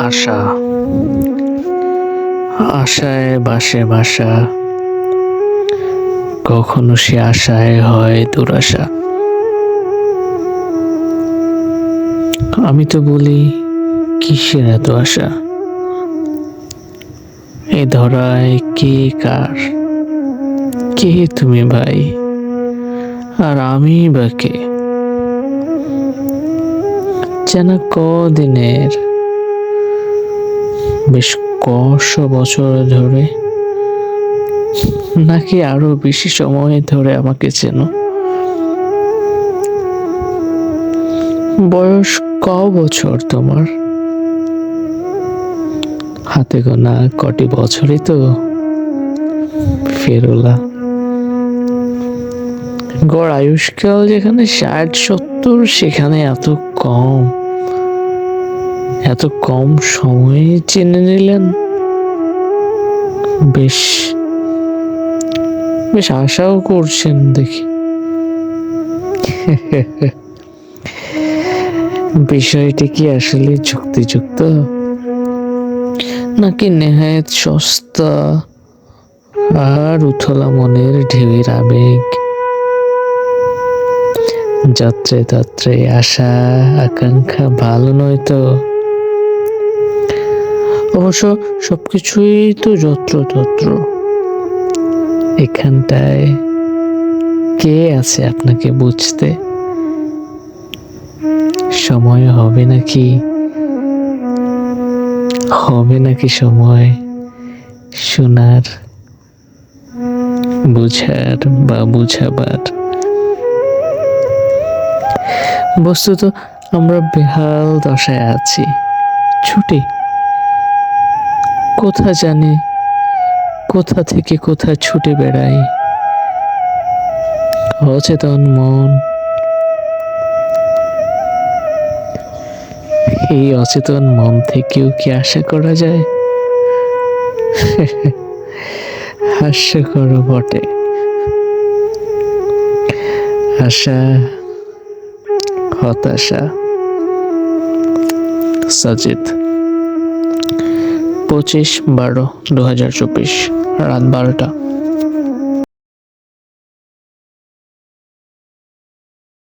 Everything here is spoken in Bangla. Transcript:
আশা, আশায় বাসে বাসা, কখনো সে আশায় হয় দুরাশা। আমি তো বলি, কিসের এত আশা? এ ধরায় কে কার? কে তুমি ভাই, আর আমি বা কে? যেন কদিনের, বেশ কশো বছর ধরে, নাকি আরো বেশি সময় ধরে আমাকে চেনো? বয়স ক বছর তোমার? হাতে গোনা কটি বছরই তো ফেরোলা। গড় আয়ুষ্কাল যেখানে 60-70, সেখানে এত কম সময়ে চেনে নিলেন। বেশ বেশ আশাও করছেন দেখি। বিষয়টি কি আসলে যুক্তিযুক্ত, নাকি নেহায়েত সস্তা আর উথলা মনের ঢেউয়ের আবেগ? যাত্রে তাত্রে আশা আকাঙ্ক্ষা ভালো নয় তো। অবশ্য সবকিছুই তো যত্রতত্র। এখানটায় কে আছে আপনাকে বুঝতে? সময় হবে নাকি সময় শোনার, বুঝার বা বুঝাবার? বস্তুত আমরা বেহাল দশায় আছি। ছুটি কোথা জানি, কোথা থেকে কোথা ছুটে বেড়াই। অচেতন মন, এই অচেতন মন থেকেও কি আশা করা যায়? হাস্যকর বটে। আশা, হতাশা। সাজিদ, 25/12/2024, রাত 12টা।